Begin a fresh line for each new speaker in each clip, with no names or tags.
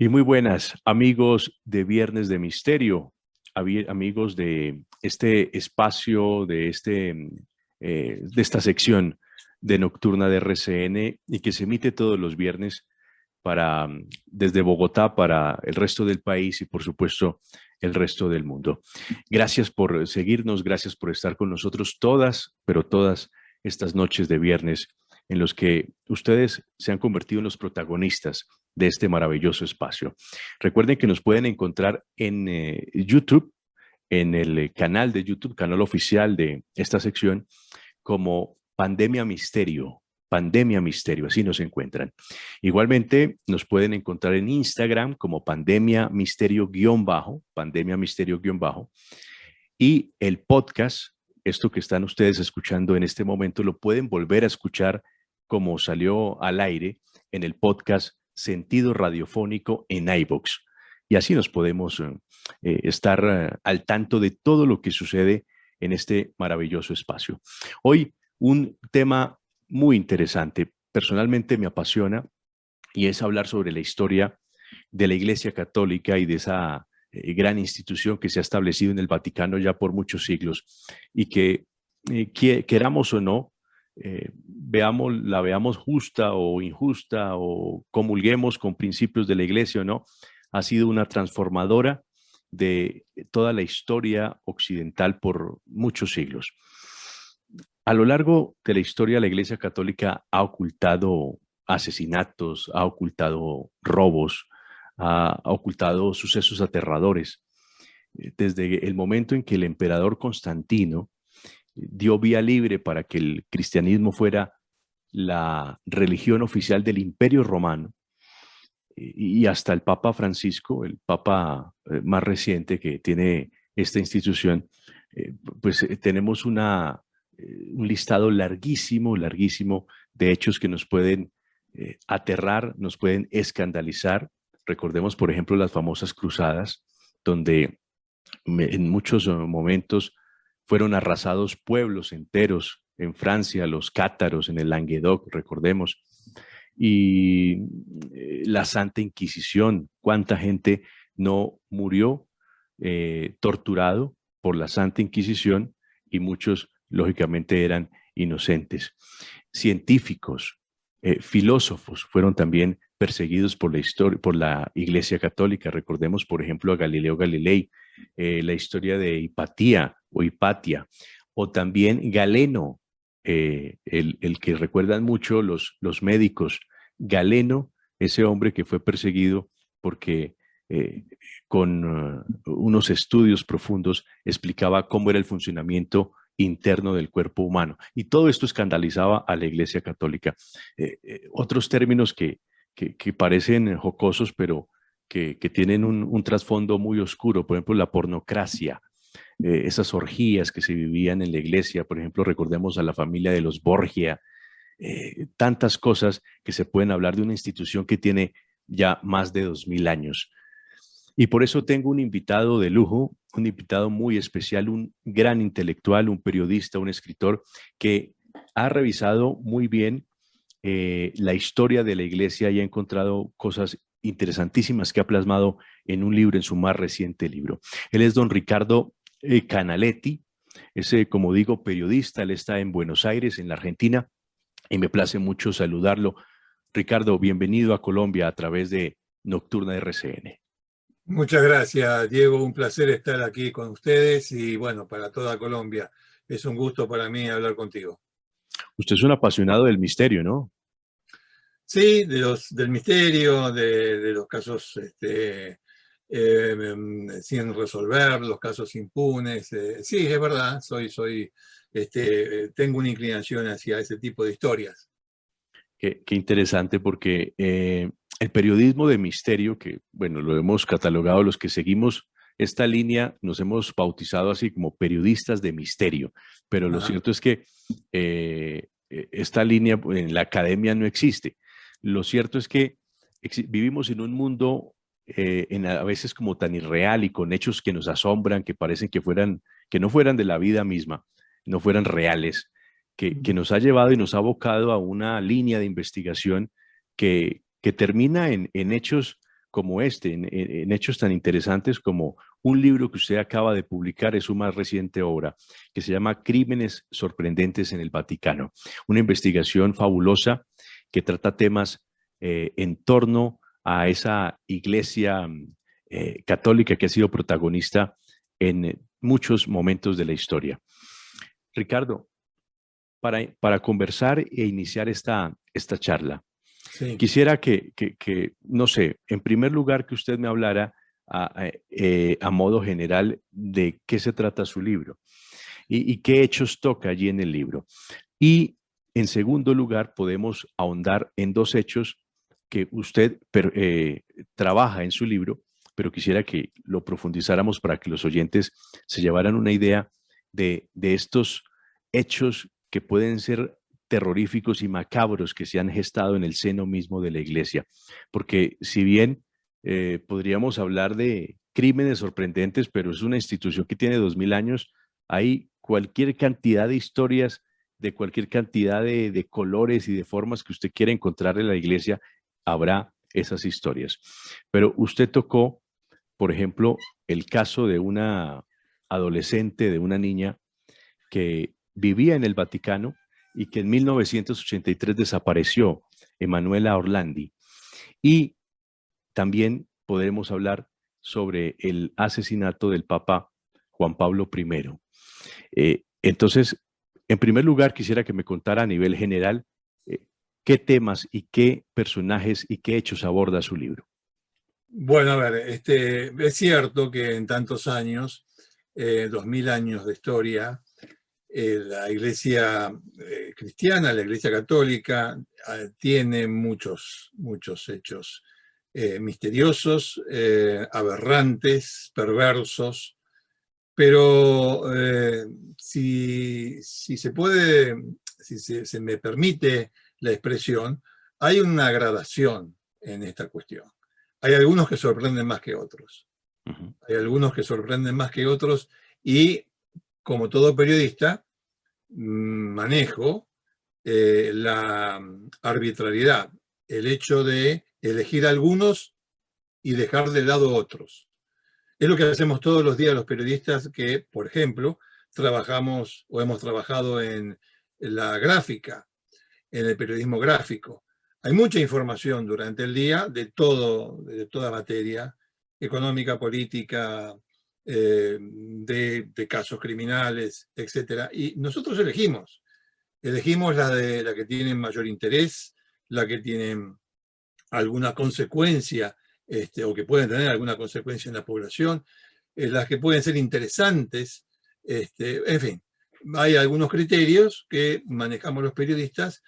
Y muy buenas, amigos de Viernes de Misterio, amigos de este espacio, de esta sección de Nocturna de RCN y que se emite todos los viernes desde Bogotá para el resto del país y por supuesto el resto del mundo. Gracias por seguirnos, gracias por estar con nosotros todas, pero todas estas noches de viernes en los que ustedes se han convertido en los protagonistas de este maravilloso espacio. Recuerden que nos pueden encontrar en YouTube, en el canal de YouTube, canal oficial de esta sección, como Pandemia Misterio, así nos encuentran. Igualmente nos pueden encontrar en Instagram como Pandemia Misterio-bajo, Pandemia Misterio-bajo, y el podcast, esto que están ustedes escuchando en este momento, lo pueden volver a escuchar como salió al aire en el podcast Sentido Radiofónico en iVoox. Y así nos podemos estar al tanto de todo lo que sucede en este maravilloso espacio. Hoy un tema muy interesante, personalmente me apasiona, y es hablar sobre la historia de la Iglesia Católica y de esa gran institución que se ha establecido en el Vaticano ya por muchos siglos y que queramos o no, la veamos justa o injusta o comulguemos con principios de la Iglesia o no, ha sido una transformadora de toda la historia occidental por muchos siglos. A lo largo de la historia, la Iglesia Católica ha ocultado asesinatos, ha ocultado robos, ha ocultado sucesos aterradores. Desde el momento en que el emperador Constantino dio vía libre para que el cristianismo fuera la religión oficial del Imperio Romano, y hasta el Papa Francisco, el Papa más reciente que tiene esta institución, pues tenemos un listado larguísimo, larguísimo de hechos que nos pueden aterrar, nos pueden escandalizar. Recordemos, por ejemplo, las famosas cruzadas, donde en muchos momentos fueron arrasados pueblos enteros en Francia, los cátaros en el Languedoc, recordemos, y la Santa Inquisición, cuánta gente no murió torturado por la Santa Inquisición y muchos lógicamente eran inocentes. Científicos, filósofos fueron también perseguidos por la Iglesia Católica. Recordemos, por ejemplo, a Galileo Galilei, la historia de Hipatia, o también Galeno, el que recuerdan mucho los médicos. Galeno, ese hombre que fue perseguido porque con unos estudios profundos explicaba cómo era el funcionamiento interno del cuerpo humano. Y todo esto escandalizaba a la Iglesia Católica. Otros términos que parecen jocosos, pero que tienen un trasfondo muy oscuro, por ejemplo, la pornocracia, esas orgías que se vivían en la iglesia, por ejemplo, recordemos a la familia de los Borgia, tantas cosas que se pueden hablar de una institución que tiene ya más de 2000 años. Y por eso tengo un invitado de lujo, un invitado muy especial, un gran intelectual, un periodista, un escritor que ha revisado muy bien la historia de la iglesia y ha encontrado cosas interesantísimas que ha plasmado en un libro, en su más reciente libro. Él es don Ricardo Canaletti, es, como digo, periodista. Él está en Buenos Aires, en la Argentina, y me place mucho saludarlo. Ricardo, bienvenido a Colombia a través de Nocturna RCN.
Muchas gracias, Diego. Un placer estar aquí con ustedes y bueno, para toda Colombia. Es un gusto para mí hablar contigo.
Usted es un apasionado del misterio, ¿no?
Sí, del misterio, de los casos sin resolver, los casos impunes. Sí, es verdad, tengo una inclinación hacia ese tipo de historias.
Qué interesante, porque el periodismo de misterio, que bueno, lo hemos catalogado los que seguimos esta línea, nos hemos bautizado así como periodistas de misterio, pero lo cierto es que esta línea en la academia no existe. Lo cierto es que vivimos en un mundo a veces como tan irreal y con hechos que nos asombran, que parecen que no fueran de la vida misma, no fueran reales, que nos ha llevado y nos ha abocado a una línea de investigación que termina en hechos como este, en hechos tan interesantes como un libro que usted acaba de publicar, es su más reciente obra, que se llama Crímenes sorprendentes en el Vaticano. Una investigación fabulosa que trata temas en torno a esa iglesia católica que ha sido protagonista en muchos momentos de la historia. Ricardo, para conversar e iniciar esta charla,
Sí.
quisiera no sé, en primer lugar que usted me hablara a modo general de qué se trata su libro y qué hechos toca allí en el libro. Y en segundo lugar, podemos ahondar en dos hechos que usted trabaja en su libro, pero quisiera que lo profundizáramos para que los oyentes se llevaran una idea de estos hechos que pueden ser terroríficos y macabros que se han gestado en el seno mismo de la iglesia. Porque si bien podríamos hablar de crímenes sorprendentes, pero es una institución que tiene 2000 años, hay cualquier cantidad de historias, de cualquier cantidad de colores y de formas que usted quiera encontrar en la iglesia, habrá esas historias. Pero usted tocó, por ejemplo, el caso de una adolescente, de una niña que vivía en el Vaticano y que en 1983 desapareció, Emanuela Orlandi. Y también podremos hablar sobre el asesinato del Papa Juan Pablo I. Entonces, en primer lugar, quisiera que me contara a nivel general qué temas y qué personajes y qué hechos aborda su libro.
Bueno, a ver, es cierto que en tantos años, 2000 años de historia, la iglesia cristiana, la iglesia católica, tiene muchos hechos misteriosos, aberrantes, perversos, pero si se puede, si se me permite la expresión, hay una gradación en esta cuestión. Hay algunos que sorprenden más que otros.
Uh-huh.
Hay algunos que sorprenden más que otros y, como todo periodista, manejo la arbitrariedad, el hecho de elegir algunos y dejar de lado otros. Es lo que hacemos todos los días los periodistas que, por ejemplo, trabajamos o hemos trabajado en la gráfica, en el periodismo gráfico. Hay mucha información durante el día de toda materia, económica, política, de casos criminales, etc. Y nosotros elegimos la que tiene mayor interés, la que tiene alguna consecuencia, o que pueden tener alguna consecuencia en la población, las que pueden ser interesantes, en fin, hay algunos criterios que manejamos los periodistas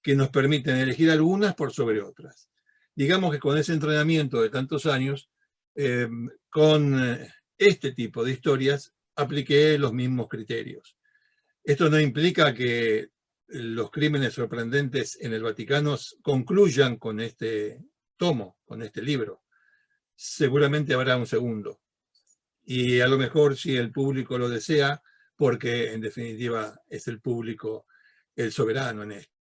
que nos permiten elegir algunas por sobre otras. Digamos que con ese entrenamiento de tantos años, con este tipo de historias, apliqué los mismos criterios. Esto no implica que los crímenes sorprendentes en el Vaticano concluyan con este tomo, con este libro. Seguramente habrá un segundo. Y a lo mejor, si el público lo desea, porque en definitiva es el público el soberano en esto,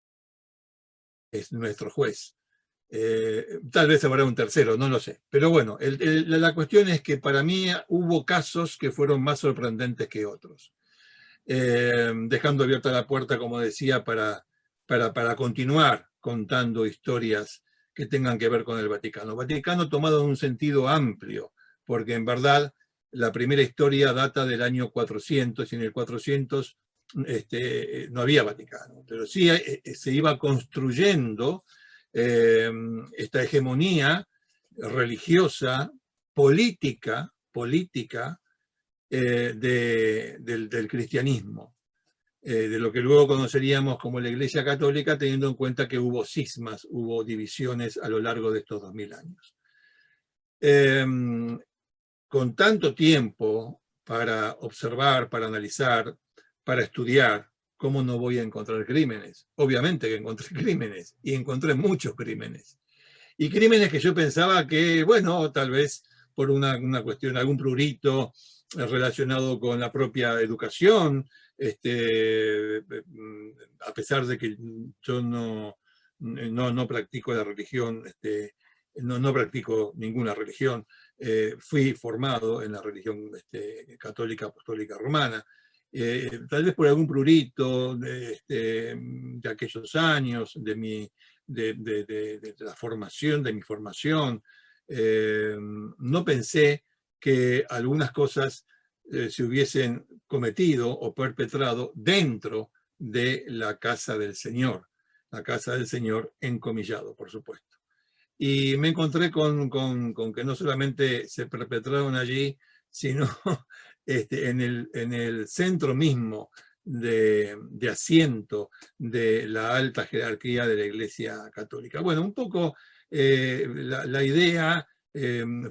es nuestro juez. Tal vez habrá un tercero, no lo sé. Pero bueno, la cuestión es que para mí hubo casos que fueron más sorprendentes que otros. Dejando abierta la puerta, como decía, para continuar contando historias que tengan que ver con el Vaticano. Vaticano tomado en un sentido amplio, porque en verdad la primera historia data del año 400 y en el 400 no había Vaticano, pero sí se iba construyendo esta hegemonía religiosa, política, del cristianismo, de lo que luego conoceríamos como la Iglesia Católica, teniendo en cuenta que hubo cismas, hubo divisiones a lo largo de estos 2000 años. Con tanto tiempo para observar, para analizar, para estudiar, ¿cómo no voy a encontrar crímenes? Obviamente que encontré crímenes, y encontré muchos crímenes. Y crímenes que yo pensaba que, bueno, tal vez por una cuestión, algún prurito relacionado con la propia educación, a pesar de que yo no practico la religión no practico ninguna religión. Fui formado en la religión católica apostólica romana. Tal vez por algún prurito de aquellos años, de la formación, de mi formación, no pensé que algunas cosas se hubiesen cometido o perpetrado dentro de la casa del Señor encomillado, por supuesto. Y me encontré con que no solamente se perpetraron allí, sino en el centro mismo de asiento de la alta jerarquía de la Iglesia Católica. Bueno, un poco la idea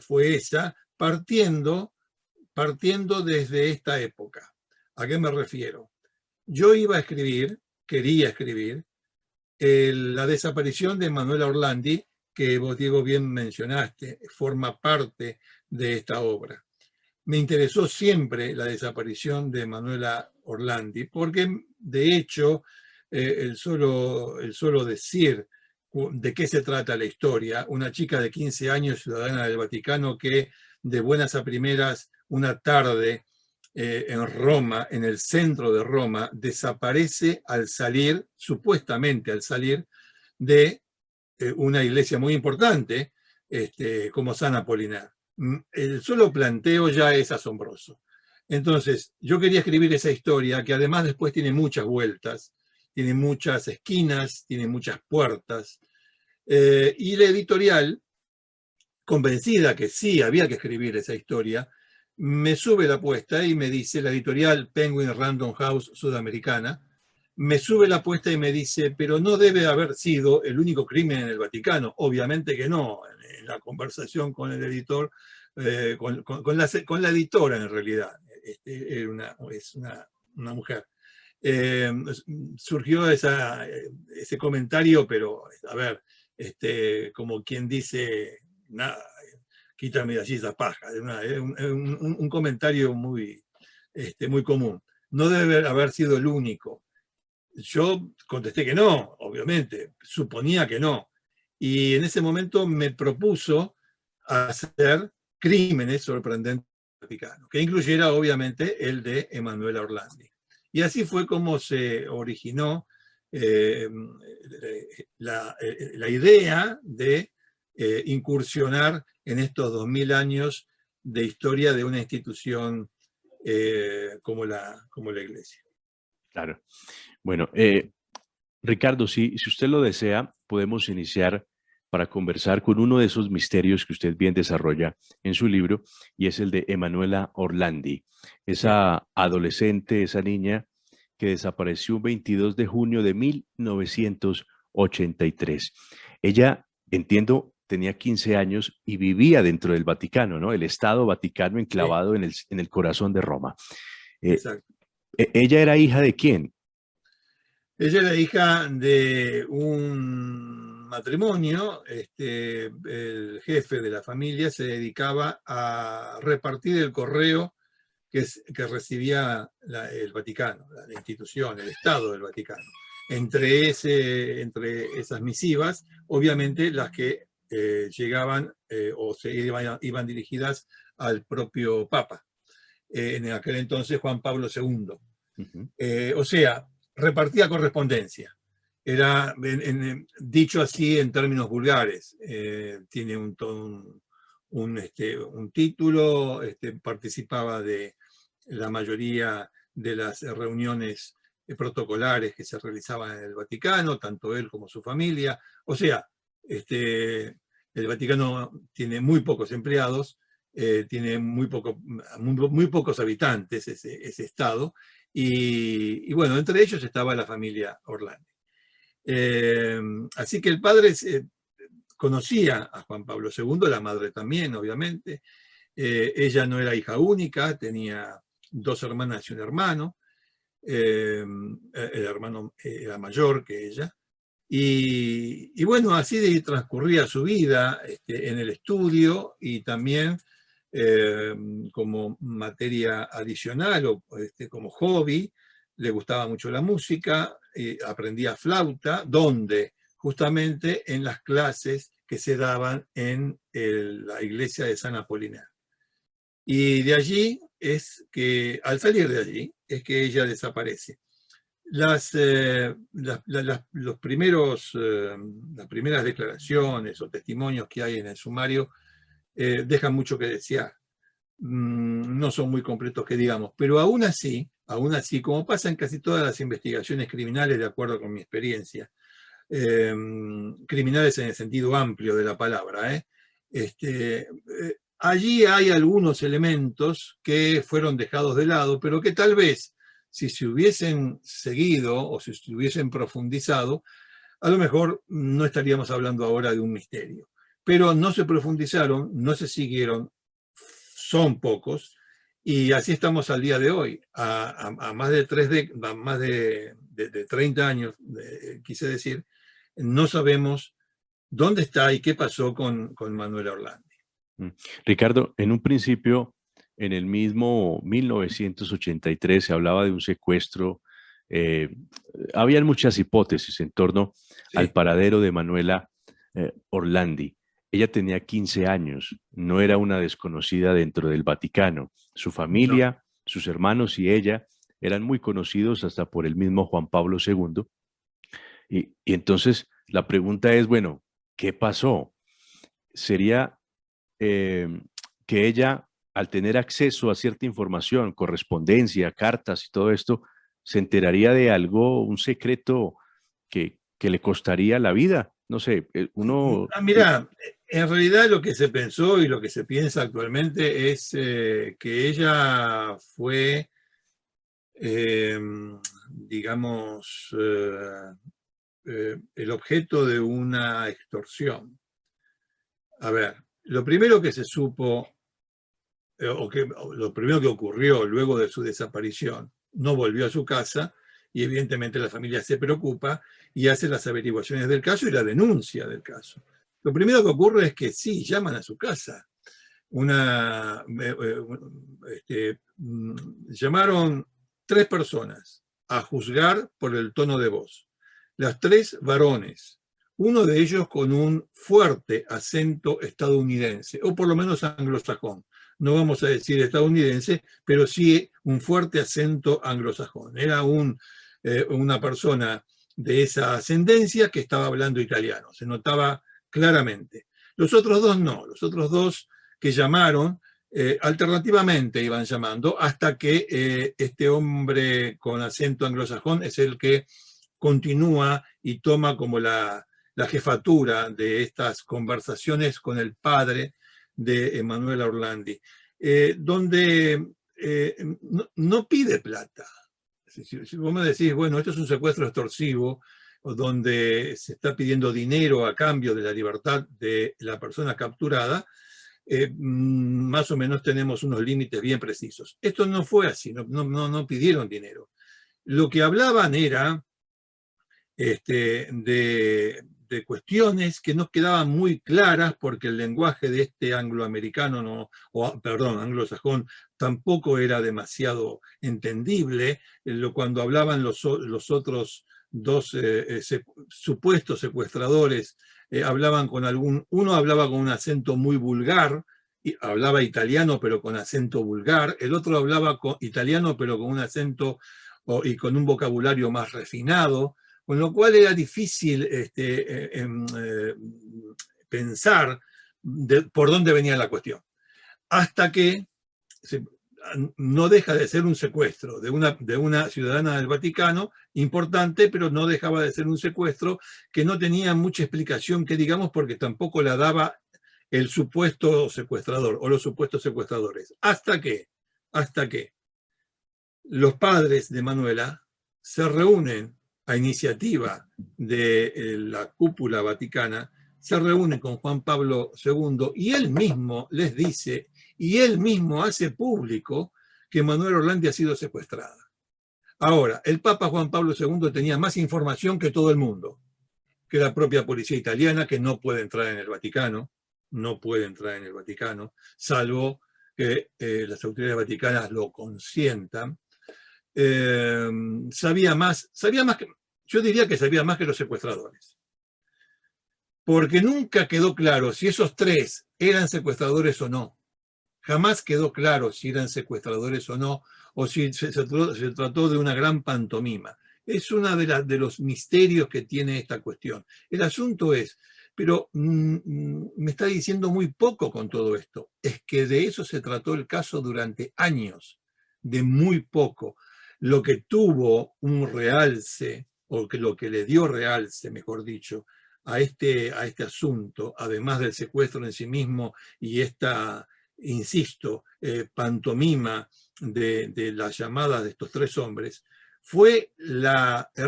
fue esa, partiendo desde esta época. ¿A qué me refiero? Yo quería escribir, la desaparición de Manuela Orlandi, que vos, Diego, bien mencionaste, forma parte de esta obra. Me interesó siempre la desaparición de Manuela Orlandi, porque de hecho el solo decir de qué se trata la historia, una chica de 15 años, ciudadana del Vaticano, que de buenas a primeras, una tarde en Roma, en el centro de Roma, desaparece supuestamente al salir de una iglesia muy importante, como San Apolinar. El solo planteo ya es asombroso. Entonces, yo quería escribir esa historia, que además después tiene muchas vueltas, tiene muchas esquinas, tiene muchas puertas, y la editorial, convencida que sí había que escribir esa historia, me sube la apuesta y me dice, la editorial Penguin Random House sudamericana, me sube la apuesta y me dice, pero no debe haber sido el único crimen en el Vaticano. Obviamente que no. En la conversación con el editor, con la editora en realidad, es una mujer. Surgió ese comentario, pero a ver, como quien dice, nada, quítame de allí esa paja. Un comentario muy común. No debe haber sido el único. Yo contesté que no, obviamente, suponía que no. Y en ese momento me propuso hacer Crímenes sorprendentes del Vaticano, que incluyera obviamente el de Emanuela Orlandi. Y así fue como se originó la idea de incursionar en estos 2000 años de historia de una institución como la Iglesia.
Claro. Bueno, Ricardo, si usted lo desea, podemos iniciar para conversar con uno de esos misterios que usted bien desarrolla en su libro, y es el de Emanuela Orlandi, esa adolescente, esa niña que desapareció un 22 de junio de 1983. Ella, entiendo, tenía 15 años y vivía dentro del Vaticano, ¿no? El Estado Vaticano enclavado en el corazón de Roma.
Exacto.
¿Ella era hija de quién?
Ella era hija de un matrimonio. El jefe de la familia se dedicaba a repartir el correo que recibía el Vaticano, la institución, el Estado del Vaticano. Entre esas misivas, obviamente las que llegaban o se iban dirigidas al propio Papa, en aquel entonces Juan Pablo II. O sea, repartía correspondencia. Era, dicho así en términos vulgares, tiene un título, participaba de la mayoría de las reuniones protocolares que se realizaban en el Vaticano, tanto él como su familia. O sea, el Vaticano tiene muy pocos empleados, tiene muy pocos habitantes ese estado, y bueno, entre ellos estaba la familia Orlandi. Así que el padre conocía a Juan Pablo II, la madre también, obviamente. Ella no era hija única, tenía 2 hermanas y un hermano. El hermano era mayor que ella. Y bueno, así transcurría su vida en el estudio, y también como materia adicional o como hobby. Le gustaba mucho la música, aprendía flauta, donde justamente en las clases que se daban en la iglesia de San Apolinar. Y de allí es que, al salir de allí, es que ella desaparece. Las primeras declaraciones o testimonios que hay en el sumario dejan mucho que desear. No son muy completos que digamos, pero aún así, como pasa en casi todas las investigaciones criminales, de acuerdo con mi experiencia, criminales en el sentido amplio de la palabra, allí hay algunos elementos que fueron dejados de lado, pero que tal vez, si se hubiesen seguido o si se hubiesen profundizado, a lo mejor no estaríamos hablando ahora de un misterio. Pero no se profundizaron, no se siguieron, son pocos, y así estamos al día de hoy, a más de 30 años, quise decir, no sabemos dónde está y qué pasó con Manuela Orlandi.
Ricardo, en un principio, en el mismo 1983, se hablaba de un secuestro. Habían muchas hipótesis en torno al paradero de Manuela Orlandi. Ella tenía 15 años, no era una desconocida dentro del Vaticano. Su familia, sus hermanos y ella eran muy conocidos hasta por el mismo Juan Pablo II. Y entonces la pregunta es, bueno, ¿qué pasó? ¿Sería que ella, al tener acceso a cierta información, correspondencia, cartas y todo esto, se enteraría de algo, un secreto que le costaría la vida? No sé, uno...
Mira, en realidad lo que se pensó y lo que se piensa actualmente es que ella fue, digamos, el objeto de una extorsión. A ver, lo primero que se supo, lo primero que ocurrió luego de su desaparición, no volvió a su casa y evidentemente la familia se preocupa y hace las averiguaciones del caso y la denuncia del caso. Lo primero que ocurre es que sí, llaman a su casa. Llamaron 3 personas a juzgar por el tono de voz. Las 3 varones, uno de ellos con un fuerte acento estadounidense, o por lo menos anglosajón. No vamos a decir estadounidense, pero sí un fuerte acento anglosajón. Era una persona de esa ascendencia que estaba hablando italiano, se notaba claramente. Los otros 2 no, los otros 2 que llamaron, alternativamente iban llamando, hasta que este hombre con acento anglosajón es el que continúa y toma como la jefatura de estas conversaciones con el padre de Manuela Orlandi, donde no pide plata. Si vos me decís, bueno, esto es un secuestro extorsivo, donde se está pidiendo dinero a cambio de la libertad de la persona capturada, más o menos tenemos unos límites bien precisos. Esto no fue así, no pidieron dinero. Lo que hablaban era de cuestiones que no quedaban muy claras porque el lenguaje de este angloamericano, anglosajón, tampoco era demasiado entendible. Cuando hablaban los otros 2 supuestos secuestradores, hablaban con uno hablaba con un acento muy vulgar, y hablaba italiano pero con acento vulgar, el otro hablaba italiano pero con un acento y con un vocabulario más refinado, con lo cual era difícil pensar por dónde venía la cuestión. Hasta que no deja de ser un secuestro de una ciudadana del Vaticano, importante, pero no dejaba de ser un secuestro que no tenía mucha explicación, que digamos, porque tampoco la daba el supuesto secuestrador o los supuestos secuestradores. Hasta que los padres de Manuela se reúnen a iniciativa de la cúpula vaticana, se reúne con Juan Pablo II y él mismo les dice, y él mismo hace público que Manuela Orlandi ha sido secuestrada. Ahora, el Papa Juan Pablo II tenía más información que todo el mundo, que la propia policía italiana, que no puede entrar en el Vaticano, salvo que las autoridades vaticanas lo consientan. Sabía más que, yo diría que sabía más que los secuestradores. porque nunca quedó claro si esos tres eran secuestradores o no. Jamás quedó claro si eran secuestradores o no, o si se trató de una gran pantomima. Es uno de los misterios que tiene esta cuestión. El asunto es, pero me está diciendo muy poco con todo esto, es que de eso se trató el caso durante años, de muy poco. Lo que tuvo un realce, o que lo que le dio realce, mejor dicho, a este asunto, además del secuestro en sí mismo y esta, insisto, pantomima de las llamadas de estos tres hombres, fue el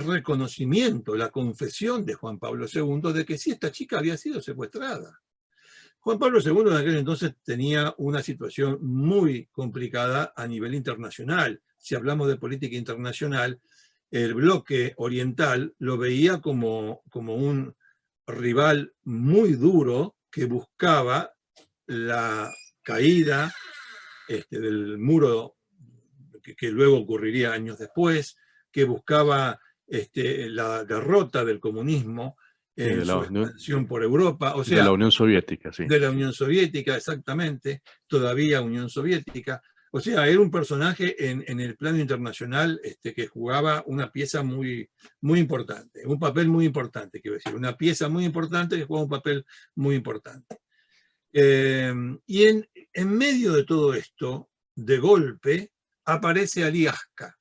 reconocimiento, la confesión de Juan Pablo II de que sí, esta chica había sido secuestrada. Juan Pablo II en aquel entonces tenía una situación muy complicada a nivel internacional. Si hablamos de política internacional, el bloque oriental lo veía como un rival muy duro que buscaba la caída del muro que luego ocurriría años después, que buscaba la derrota del comunismo en su expansión por Europa, o sea,
de la Unión Soviética, sí.
De la Unión Soviética, exactamente, todavía Unión Soviética. O sea, era un personaje en el plano internacional que jugaba una pieza muy, muy importante, un papel muy importante, quiero decir, una pieza muy importante que jugaba un papel muy importante. Y en medio de todo esto, de golpe, aparece Ali Aska.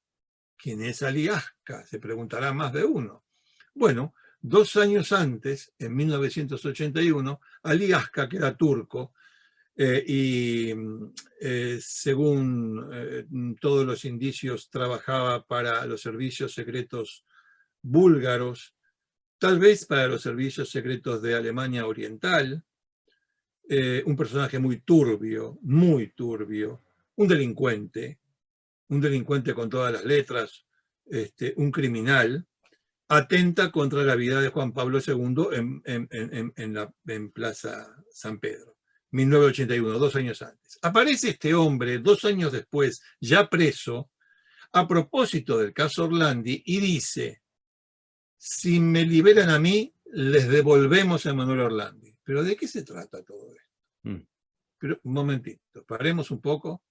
¿Quién es Ali Aska? Se preguntará más de uno. Bueno, 2 años antes, en 1981, Ali Aska, que era turco, y según todos los indicios trabajaba para los servicios secretos búlgaros, tal vez para los servicios secretos de Alemania Oriental, un personaje muy turbio, un delincuente con todas las letras, un criminal, atenta contra la vida de Juan Pablo II en Plaza San Pedro. 1981, 2 años antes. Aparece este hombre 2 años después, ya preso, a propósito del caso Orlandi, y dice, si me liberan a mí, les devolvemos a Manuel Orlandi. ¿Pero de qué se trata todo esto? Pero un momentito, paremos un poco,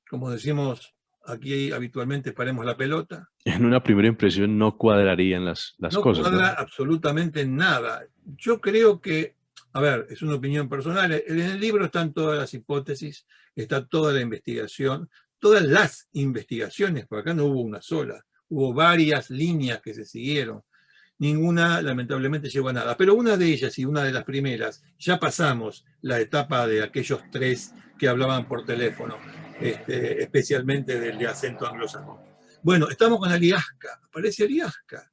como decimos aquí habitualmente, paremos la pelota.
En una primera impresión no cuadrarían las cosas.
No cuadra absolutamente nada. Yo creo que, a ver, es una opinión personal, en el libro están todas las hipótesis, está toda la investigación, todas las investigaciones, porque acá no hubo una sola, hubo varias líneas que se siguieron. Ninguna, lamentablemente, llegó a nada. Pero una de ellas, y una de las primeras, ya pasamos la etapa de aquellos tres que hablaban por teléfono, especialmente del de acento anglosajón. Bueno, estamos con Ali Aska. Aparece Ali Aska.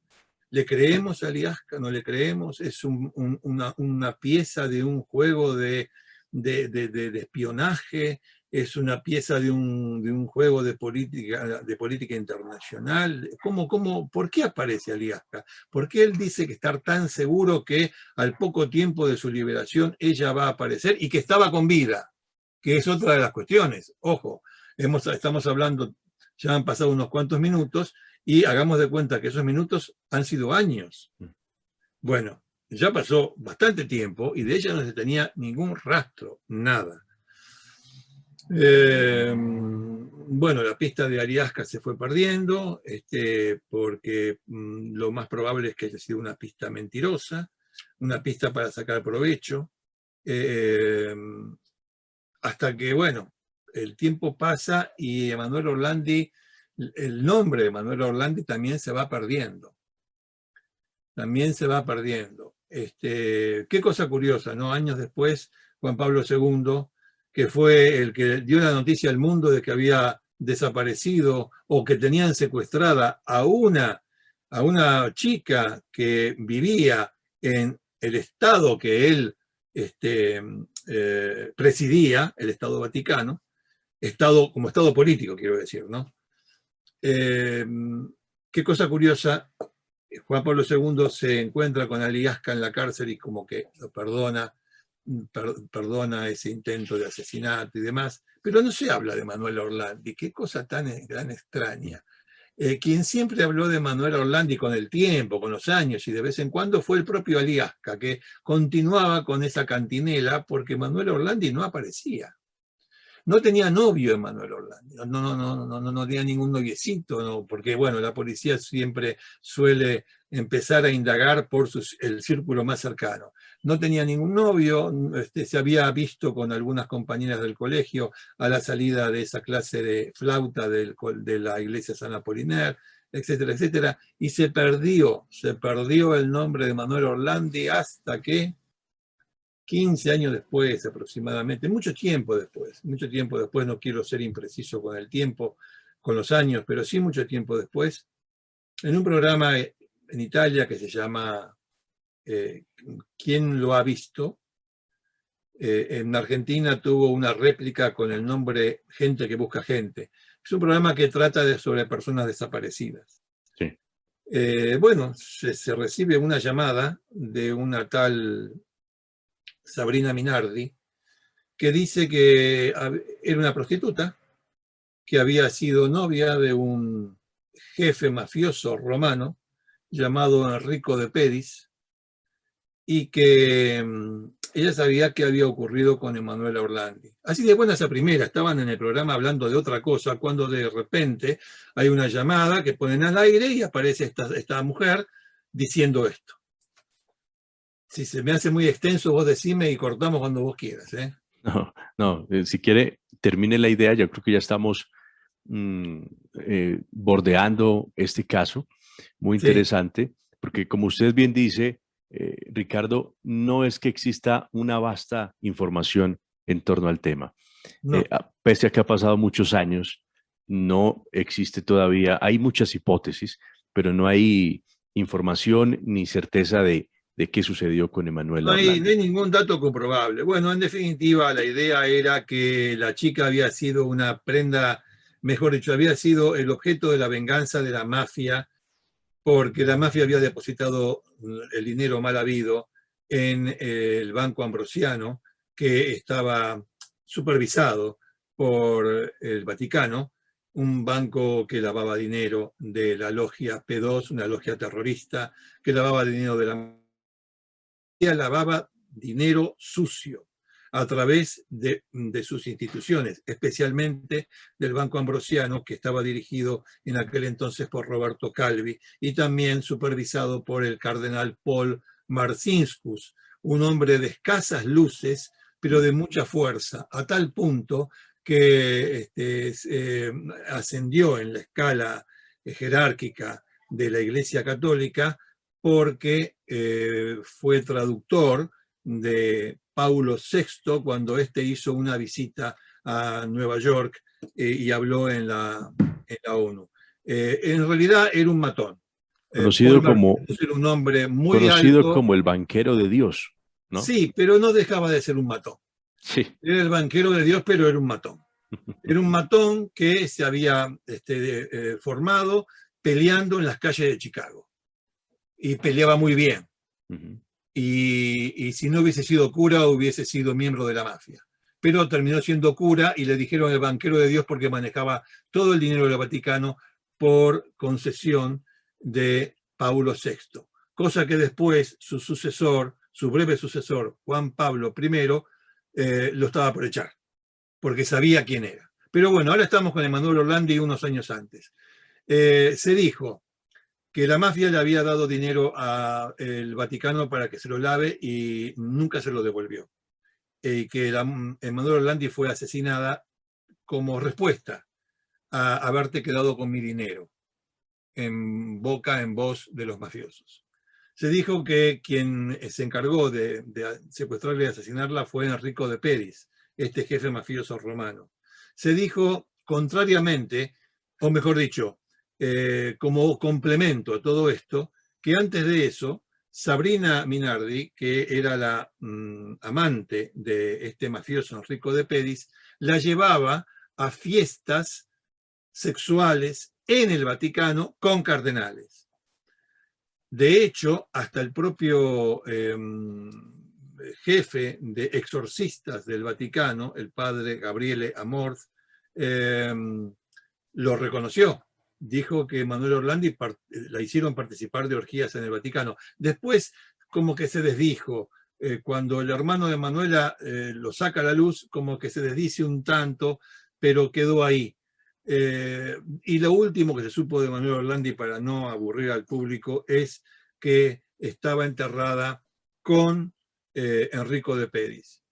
¿Le creemos a Ali Aska? ¿No le creemos? Es una pieza de un juego de espionaje, es una pieza de un juego de política internacional. ¿Por qué aparece Ali Aska? ¿Por qué él dice que está tan seguro que al poco tiempo de su liberación ella va a aparecer y que estaba con vida? Que es otra de las cuestiones. Ojo, estamos hablando, ya han pasado unos cuantos minutos y hagamos de cuenta que esos minutos han sido años. Bueno, ya pasó bastante tiempo y de ella no se tenía ningún rastro, nada. Bueno, la pista de Ali Aska se fue perdiendo, porque lo más probable es que haya sido una pista mentirosa, una pista para sacar provecho, hasta que, bueno, el tiempo pasa y Emanuel Orlandi, el nombre de Emanuel Orlandi también se va perdiendo. También se va perdiendo. Qué cosa curiosa, ¿no? Años después, Juan Pablo II, que fue el que dio la noticia al mundo de que había desaparecido o que tenían secuestrada a una chica que vivía en el estado que él presidía, el Estado Vaticano, como estado político, quiero decir, ¿no? Qué cosa curiosa, Juan Pablo II se encuentra con Ali Aska en la cárcel y como que lo perdona ese intento de asesinato y demás, pero no se habla de Manuel Orlandi. Qué cosa tan extraña. Quien siempre habló de Manuel Orlandi con el tiempo, con los años y de vez en cuando fue el propio Aliasca, que continuaba con esa cantinela porque Manuel Orlandi no aparecía. No tenía novio Manuel Orlandi, no tenía ningún noviecito, no, porque bueno, la policía siempre suele empezar a indagar por el círculo más cercano. No tenía ningún novio, se había visto con algunas compañeras del colegio a la salida de esa clase de flauta de la iglesia San Apolinar, etcétera, etcétera, y se perdió el nombre de Manuel Orlandi hasta que 15 años después aproximadamente, mucho tiempo después, no quiero ser impreciso con el tiempo, con los años, pero sí mucho tiempo después, en un programa en Italia que se llama ¿Quién lo ha visto? En Argentina tuvo una réplica con el nombre Gente que busca gente. Es un programa que trata sobre personas desaparecidas.
Sí.
Bueno, se recibe una llamada de una tal Sabrina Minardi, que dice que era una prostituta, que había sido novia de un jefe mafioso romano llamado Enrico de Pedis, y que ella sabía qué había ocurrido con Emanuela Orlandi. Así de buena esa primera, estaban en el programa hablando de otra cosa, cuando de repente hay una llamada que ponen al aire y aparece esta mujer diciendo esto. Si se me hace muy extenso, vos decime y cortamos cuando vos quieras, ¿eh?
No, si quiere, termine la idea. Yo creo que ya estamos bordeando este caso. Muy
Sí.
interesante, porque como usted bien dice, Ricardo, no es que exista una vasta información en torno al tema.
No.
Pese a que ha pasado muchos años, no existe todavía, hay muchas hipótesis, pero no hay información ni certeza de qué sucedió con Emanuela
No hay
Orlandi.
ningún dato comprobable. Bueno, en definitiva, la idea era que la chica había sido una prenda, mejor dicho, había sido el objeto de la venganza de la mafia, porque la mafia había depositado el dinero mal habido en el Banco Ambrosiano, que estaba supervisado por el Vaticano, un banco que lavaba dinero de la logia P2, una logia terrorista, que lavaba dinero de la lavaba dinero sucio a través de sus instituciones, especialmente del Banco Ambrosiano, que estaba dirigido en aquel entonces por Roberto Calvi y también supervisado por el cardenal Paul Marcinkus, un hombre de escasas luces, pero de mucha fuerza, a tal punto que ascendió en la escala jerárquica de la Iglesia Católica porque fue traductor de Paulo VI cuando éste hizo una visita a Nueva York y habló en la ONU. En realidad era un matón.
Conocido
Paul
como,
Martinez era un hombre muy
conocido
alto,
como el banquero de Dios, ¿no?
sí, pero no dejaba de ser un matón.
Sí.
Era el banquero de Dios, pero era un matón. Era un matón que se había formado peleando en las calles de Chicago. Y peleaba muy bien.
Uh-huh.
Y si no hubiese sido cura, hubiese sido miembro de la mafia. Pero terminó siendo cura y le dijeron el banquero de Dios porque manejaba todo el dinero del Vaticano por concesión de Paulo VI. Cosa que después su sucesor, su breve sucesor, Juan Pablo I, lo estaba por echar, porque sabía quién era. Pero bueno, ahora estamos con Emanuel Orlandi unos años antes. Se dijo que la mafia le había dado dinero al Vaticano para que se lo lave y nunca se lo devolvió. Y que Emanuela Orlandi fue asesinada como respuesta a haberte quedado con mi dinero, en voz de los mafiosos. Se dijo que quien se encargó de secuestrarla y asesinarla fue Enrico de Pedis, este jefe mafioso romano. Se dijo, contrariamente, o mejor dicho, como complemento a todo esto, que antes de eso, Sabrina Minardi, que era la amante de este mafioso Enrico de Pedis, la llevaba a fiestas sexuales en el Vaticano con cardenales. De hecho, hasta el propio jefe de exorcistas del Vaticano, el padre Gabriele Amorth, lo reconoció dijo que Emanuela Orlandi la hicieron participar de orgías en el Vaticano. Después, como que se desdijo. Cuando el hermano de Emanuela lo saca a la luz, como que se desdice un tanto, pero quedó ahí. Y lo último que se supo de Emanuela Orlandi, para no aburrir al público, es que estaba enterrada con Enrico de Pedis.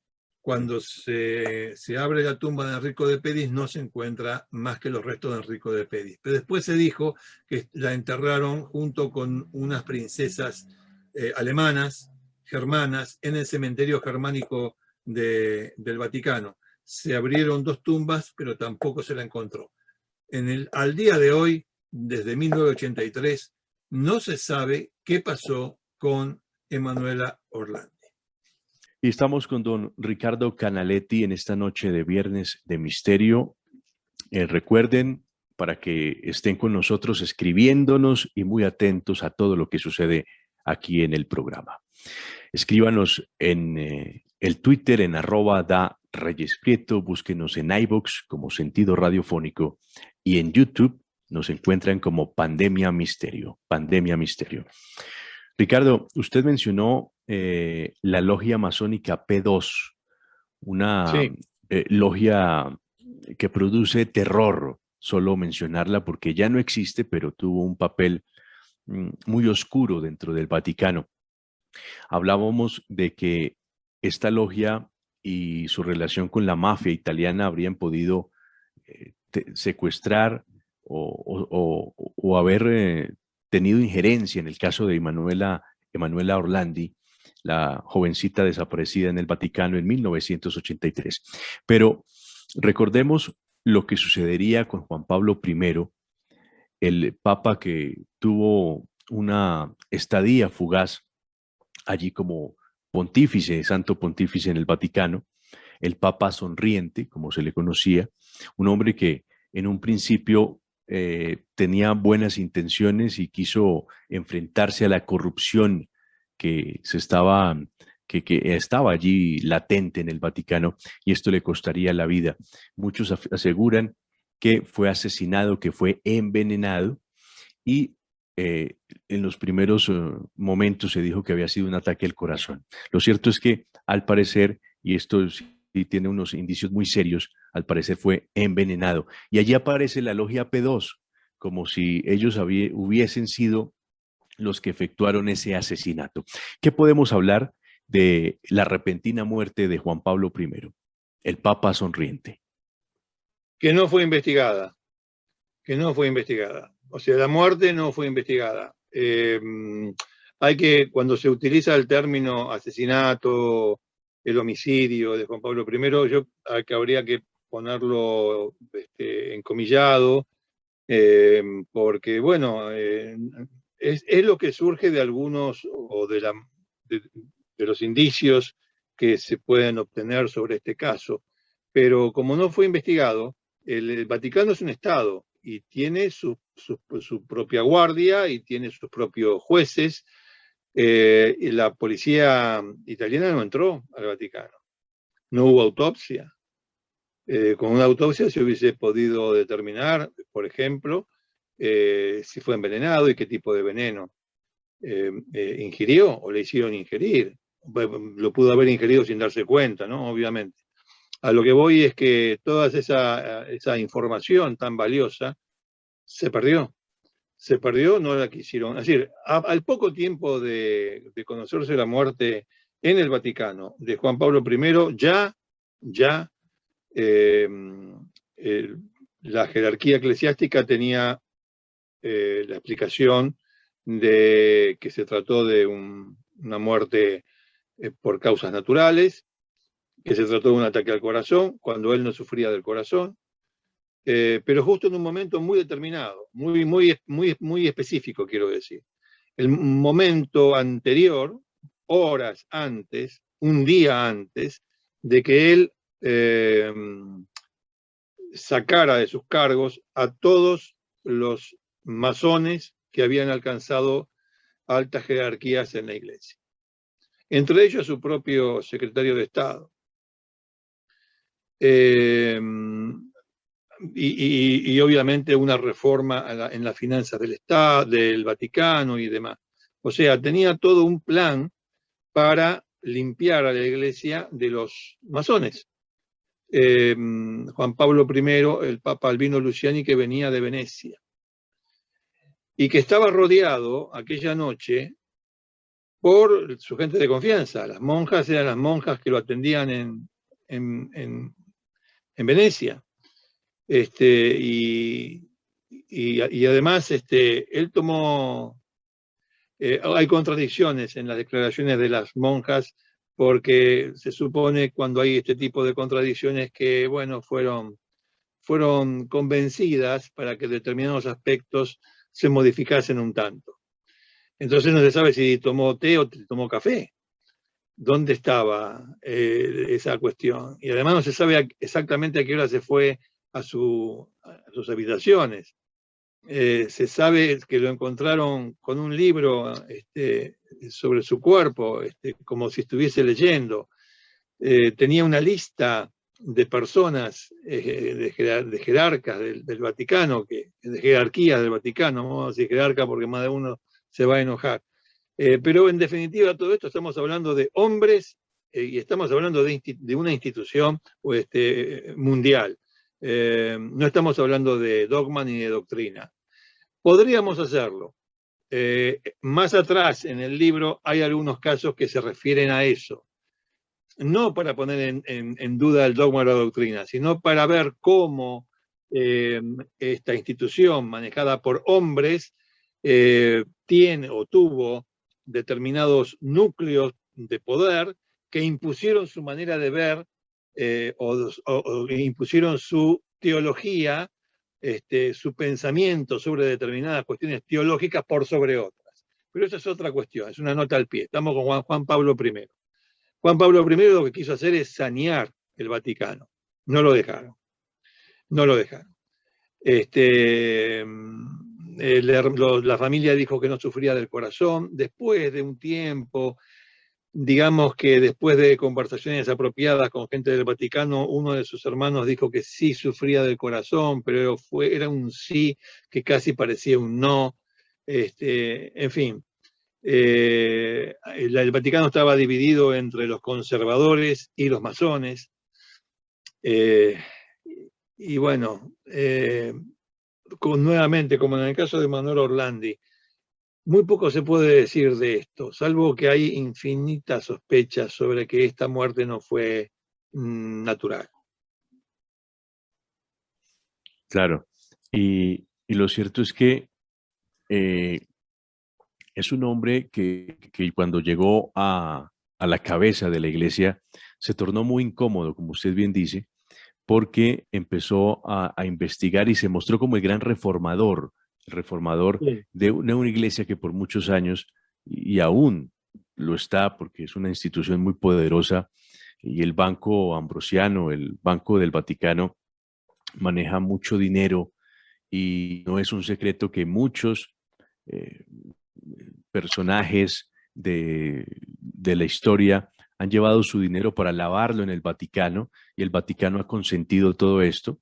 Cuando se abre la tumba de Enrico de Pedis, no se encuentra más que los restos de Enrico de Pedis. Pero después se dijo que la enterraron junto con unas princesas alemanas, germanas, en el cementerio germánico del Vaticano. Se abrieron 2 tumbas, pero tampoco se la encontró. Al día de hoy, desde 1983, no se sabe qué pasó con Emanuela Orlandi.
Y estamos con don Ricardo Canaletti en esta noche de Viernes de Misterio. Recuerden, para que estén con nosotros escribiéndonos y muy atentos a todo lo que sucede aquí en el programa. Escríbanos en el Twitter en @da_reyesprieto, búsquenos en iVoox como Sentido Radiofónico y en YouTube nos encuentran como Pandemia Misterio. Pandemia Misterio. Ricardo, usted mencionó la logia masónica P2, una
Sí.
logia que produce terror, solo mencionarla porque ya no existe, pero tuvo un papel muy oscuro dentro del Vaticano. Hablábamos de que esta logia y su relación con la mafia italiana habrían podido secuestrar o haber tenido injerencia en el caso de Emanuela Orlandi, la jovencita desaparecida en el Vaticano en 1983. Pero recordemos lo que sucedería con Juan Pablo I, el papa que tuvo una estadía fugaz allí como pontífice, santo pontífice en el Vaticano, el papa sonriente, como se le conocía, un hombre que en un principio tenía buenas intenciones y quiso enfrentarse a la corrupción que estaba allí latente en el Vaticano, y esto le costaría la vida. Muchos aseguran que fue asesinado, que fue envenenado, y en los primeros momentos se dijo que había sido un ataque al corazón. Lo cierto es que, al parecer, y esto sí tiene unos indicios muy serios, al parecer fue envenenado. Y allí aparece la logia P2, como si ellos hubiesen sido los que efectuaron ese asesinato. ¿Qué podemos hablar de la repentina muerte de Juan Pablo I, el Papa sonriente?
Que no fue investigada. Que no fue investigada. O sea, la muerte no fue investigada. Cuando se utiliza el término asesinato, el homicidio de Juan Pablo I, que habría que ponerlo encomillado, porque, bueno, es lo que surge de algunos o de los indicios que se pueden obtener sobre este caso. Pero como no fue investigado, el Vaticano es un Estado y tiene su propia guardia y tiene sus propios jueces. Y la policía italiana no entró al Vaticano. No hubo autopsia. Con una autopsia se hubiese podido determinar, por ejemplo, si fue envenenado y qué tipo de veneno ingirió o le hicieron ingerir. Lo pudo haber ingerido sin darse cuenta, ¿no? Obviamente. A lo que voy es que toda esa información tan valiosa se perdió. Se perdió, no la quisieron. Es decir, al poco tiempo de conocerse la muerte en el Vaticano de Juan Pablo I, ya la jerarquía eclesiástica tenía la explicación de que se trató de una muerte por causas naturales, que se trató de un ataque al corazón, cuando él no sufría del corazón, pero justo en un momento muy determinado, muy específico, quiero decir. El momento anterior, horas antes, un día antes, de que él sacara de sus cargos a todos los masones que habían alcanzado altas jerarquías en la iglesia. Entre ellos su propio secretario de Estado. y obviamente una reforma en las finanzas del Estado, del Vaticano y demás. O sea, tenía todo un plan para limpiar a la iglesia de los masones. Juan Pablo I, el Papa Albino Luciani, que venía de Venecia, y que estaba rodeado aquella noche por su gente de confianza. Las monjas eran las monjas que lo atendían en Venecia. Y además él tomó, hay contradicciones en las declaraciones de las monjas, porque se supone cuando hay este tipo de contradicciones que, bueno, fueron convencidas para que determinados aspectos se modificasen un tanto. Entonces no se sabe si tomó té o tomó café. ¿Dónde estaba esa cuestión? Y además no se sabe exactamente a qué hora se fue a sus habitaciones. Se sabe que lo encontraron con un libro sobre su cuerpo, como si estuviese leyendo. Tenía una lista de personas, de jerarcas del Vaticano, de jerarquías del Vaticano, no vamos a decir jerarca porque más de uno se va a enojar. Pero en definitiva, todo esto estamos hablando de hombres y estamos hablando de una institución mundial. No estamos hablando de dogma ni de doctrina. Podríamos hacerlo. Más atrás en el libro hay algunos casos que se refieren a eso. No para poner en duda el dogma o la doctrina, sino para ver cómo esta institución manejada por hombres tiene o tuvo determinados núcleos de poder que impusieron su manera de ver o impusieron su teología, su pensamiento sobre determinadas cuestiones teológicas por sobre otras. Pero esa es otra cuestión, es una nota al pie. Estamos con Juan Pablo I. Juan Pablo I lo que quiso hacer es sanear el Vaticano. No lo dejaron. No lo dejaron. La familia dijo que no sufría del corazón. Después de un tiempo, digamos que después de conversaciones apropiadas con gente del Vaticano, uno de sus hermanos dijo que sí sufría del corazón, pero era un sí que casi parecía un no. En fin. El Vaticano estaba dividido entre los conservadores y los masones. Y bueno, nuevamente, como en el caso de Manuel Orlandi, muy poco se puede decir de esto, salvo que hay infinitas sospechas sobre que esta muerte no fue natural.
Claro. Y lo cierto es que es un hombre que cuando llegó a la cabeza de la iglesia se tornó muy incómodo, como usted bien dice, porque empezó a investigar y se mostró como el reformador
Sí.
de una iglesia que por muchos años, y aún lo está, porque es una institución muy poderosa, y el Banco Ambrosiano, el Banco del Vaticano, maneja mucho dinero y no es un secreto que muchos eh, personajes de la historia han llevado su dinero para lavarlo en el Vaticano y el Vaticano ha consentido todo esto.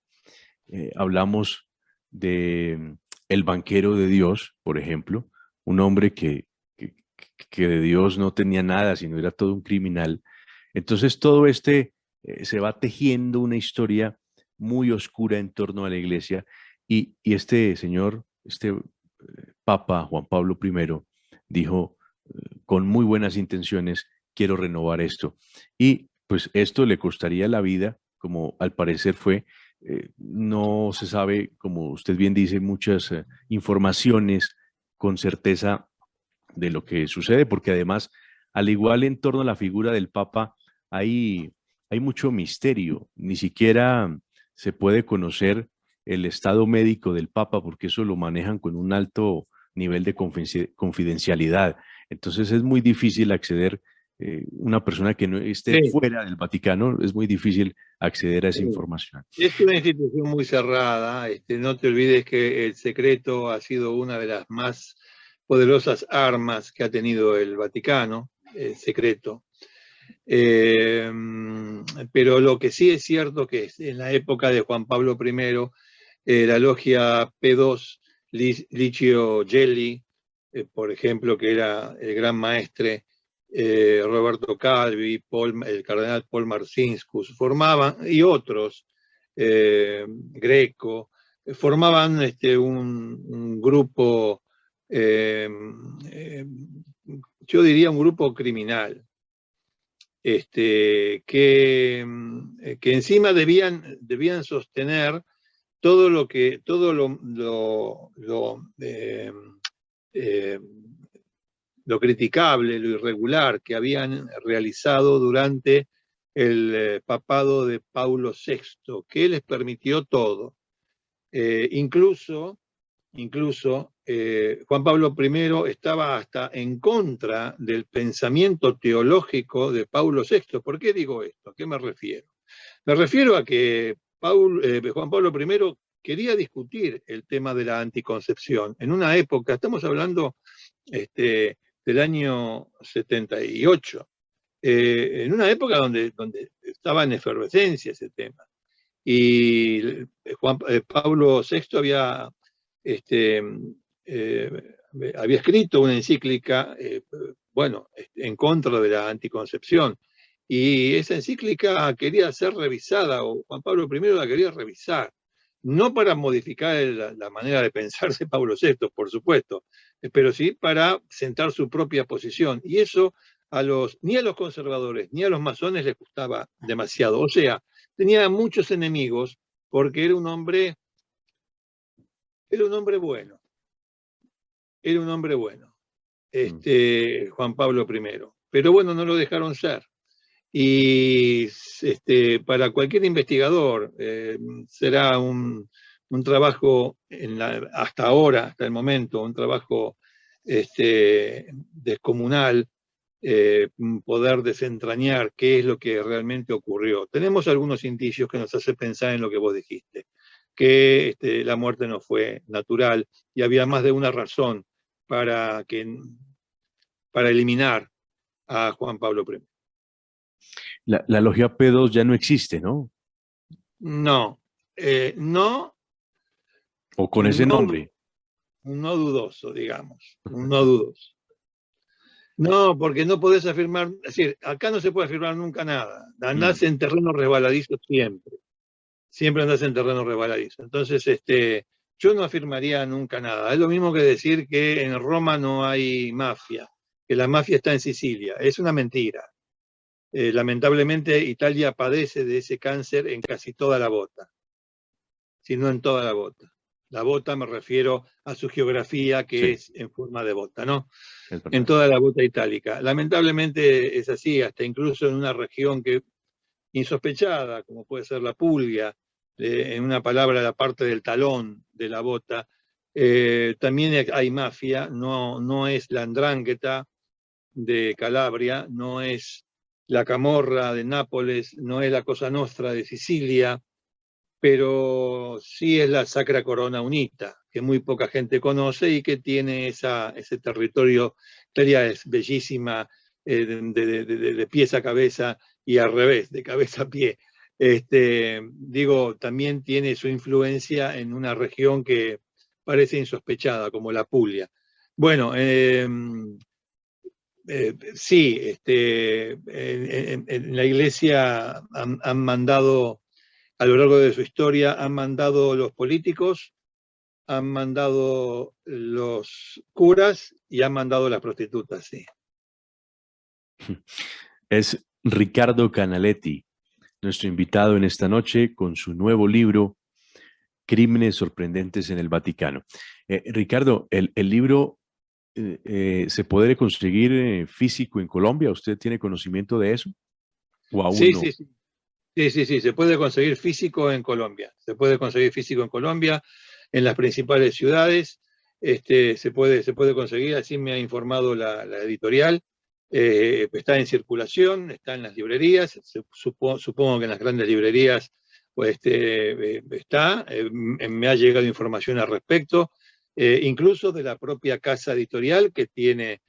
Hablamos de el banquero de Dios, por ejemplo, un hombre que de Dios no tenía nada, sino era todo un criminal. Entonces todo se va tejiendo una historia muy oscura en torno a la iglesia y este señor, Papa Juan Pablo I, dijo con muy buenas intenciones, quiero renovar esto. Y pues esto le costaría la vida, como al parecer fue. No se sabe, como usted bien dice, muchas informaciones con certeza de lo que sucede, porque además, al igual en torno a la figura del Papa, hay mucho misterio. Ni siquiera se puede conocer el estado médico del Papa, porque eso lo manejan con un alto nivel de confidencialidad. Entonces es muy difícil acceder, una persona que no esté
Sí.
fuera del Vaticano, es muy difícil acceder a esa información.
Es una institución muy cerrada. No te olvides que el secreto ha sido una de las más poderosas armas que ha tenido el Vaticano, el secreto. Pero lo que sí es cierto que en la época de Juan Pablo I, la logia P2, Licio Gelli, por ejemplo, que era el gran maestre, Roberto Calvi, el cardenal Paul Marcinkus, formaban, y otros, Greco, formaban un grupo, yo diría un grupo criminal, que encima debían sostener eh, lo criticable, lo irregular que habían realizado durante el papado de Paulo VI, que les permitió todo. Incluso Juan Pablo I estaba hasta en contra del pensamiento teológico de Paulo VI. ¿Por qué digo esto? ¿A qué me refiero? Me refiero a que Juan Pablo I quería discutir el tema de la anticoncepción en una época, estamos hablando del año 78, en una época donde estaba en efervescencia ese tema. Y Pablo VI había escrito una encíclica, en contra de la anticoncepción. Y esa encíclica quería ser revisada, o Juan Pablo I la quería revisar, no para modificar la manera de pensar de Pablo VI, por supuesto, pero sí para sentar su propia posición. Y eso ni a los conservadores ni a los masones les gustaba demasiado. O sea, tenía muchos enemigos porque era un hombre bueno. Era un hombre bueno, Juan Pablo I. Pero bueno, no lo dejaron ser. Y para cualquier investigador será un trabajo, hasta ahora, hasta el momento, un trabajo descomunal, poder desentrañar qué es lo que realmente ocurrió. Tenemos algunos indicios que nos hacen pensar en lo que vos dijiste, que la muerte no fue natural y había más de una razón para eliminar a Juan Pablo I.
La logia P2 ya no existe, ¿no?
No, no,
O con
un
ese
no,
nombre.
un no dudoso, digamos, un no dudoso. No, porque no podés afirmar, es decir, acá no se puede afirmar nunca nada. Andás en terreno resbaladizo siempre. Siempre andás en terreno resbaladizo. Entonces, yo no afirmaría nunca nada. Es lo mismo que decir que en Roma no hay mafia, que la mafia está en Sicilia. Es una mentira. Lamentablemente, Italia padece de ese cáncer en casi toda la bota, si no en toda la bota. La bota me refiero a su geografía, que
Sí,
es en forma de bota, ¿no?
es
En
verdad.
toda la bota itálica. Lamentablemente es así, hasta incluso en una región que insospechada, como puede ser la Puglia, en una palabra la parte del talón de la bota, también hay mafia, no es la 'ndrangheta de Calabria, no es la Camorra de Nápoles, no es la Cosa Nostra de Sicilia, pero sí es la Sacra Corona Unita, que muy poca gente conoce y que tiene ese territorio. Italia es bellísima, de pies a cabeza y al revés, de cabeza a pie. También tiene su influencia en una región que parece insospechada, como la Puglia. Bueno, sí, en la iglesia han mandado, a lo largo de su historia, han mandado los políticos, han mandado los curas y han mandado las prostitutas, sí.
Es Ricardo Canaletti, nuestro invitado en esta noche con su nuevo libro, Crímenes sorprendentes en el Vaticano. Ricardo, el libro ¿se puede conseguir físico en Colombia? ¿Usted tiene conocimiento de eso? ¿O aún
Sí,
no?
sí, sí. Sí, se puede conseguir físico en Colombia. Se puede conseguir físico en Colombia, en las principales ciudades. Se puede conseguir, así me ha informado la editorial. Está en circulación, está en las librerías. Supongo que en las grandes librerías pues, está. Me ha llegado información al respecto, incluso de la propia casa editorial que tiene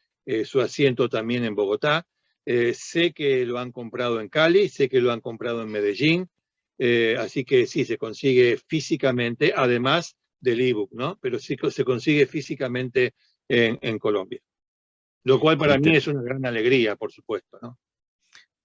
su asiento también en Bogotá. Sé que lo han comprado en Cali, sé que lo han comprado en Medellín, así que sí, se consigue físicamente, además del ebook, ¿no? Pero sí se consigue físicamente en Colombia. Lo cual para mí es una gran alegría, por supuesto, ¿no?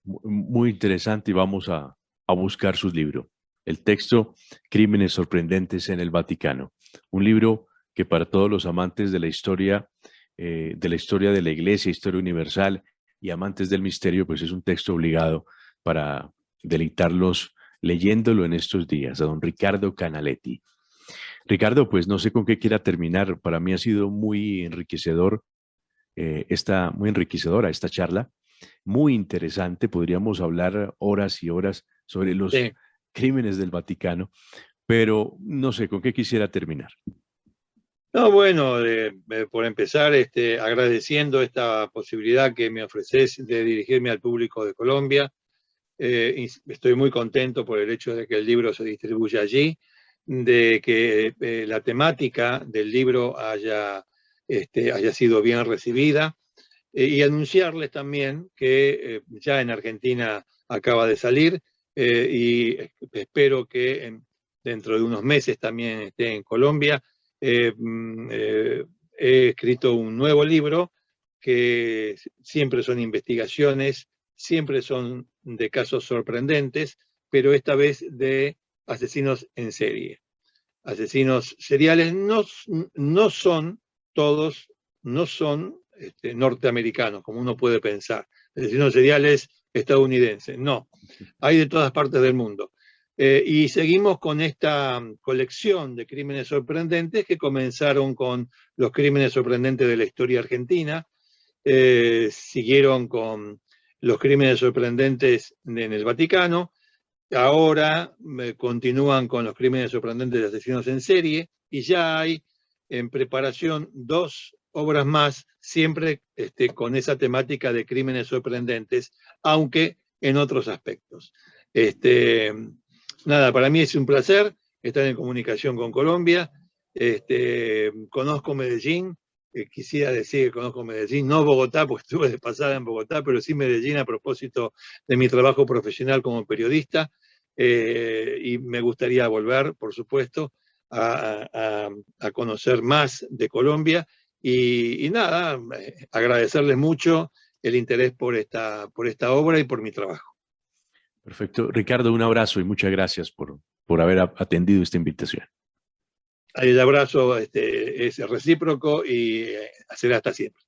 Muy interesante y vamos a buscar su libro. El texto Crímenes sorprendentes en el Vaticano. Un libro que para todos los amantes de la historia de la Iglesia, historia universal y amantes del misterio, pues es un texto obligado para deleitarlos leyéndolo en estos días, a don Ricardo Canaletti. Ricardo, pues no sé con qué quiera terminar. Para mí ha sido muy enriquecedora esta charla, muy interesante. Podríamos hablar horas y horas sobre los
Sí.
crímenes del Vaticano, pero no sé con qué quisiera terminar.
No, bueno, por empezar, agradeciendo esta posibilidad que me ofreces de dirigirme al público de Colombia. Y estoy muy contento por el hecho de que el libro se distribuye allí, de que la temática del libro haya sido bien recibida, y anunciarles también que ya en Argentina acaba de salir, y espero que dentro de unos meses también esté en Colombia. He escrito un nuevo libro que siempre son investigaciones, siempre son de casos sorprendentes, pero esta vez de asesinos en serie. Asesinos seriales no son todos, no son norteamericanos, como uno puede pensar. Asesinos seriales estadounidenses, no. Hay de todas partes del mundo. Y seguimos con esta colección de crímenes sorprendentes que comenzaron con los crímenes sorprendentes de la historia argentina, siguieron con los crímenes sorprendentes en el Vaticano, ahora continúan con los crímenes sorprendentes de asesinos en serie, y ya hay en preparación 2 obras más, siempre con esa temática de crímenes sorprendentes, aunque en otros aspectos. Nada, para mí es un placer estar en comunicación con Colombia. Conozco Medellín, quisiera decir que conozco Medellín, no Bogotá, porque estuve de pasada en Bogotá, pero sí Medellín a propósito de mi trabajo profesional como periodista. Y me gustaría volver, por supuesto, a conocer más de Colombia, y nada, agradecerles mucho el interés por esta obra y por mi trabajo.
Perfecto. Ricardo, un abrazo y muchas gracias por haber atendido esta invitación.
El abrazo es recíproco y será hasta siempre.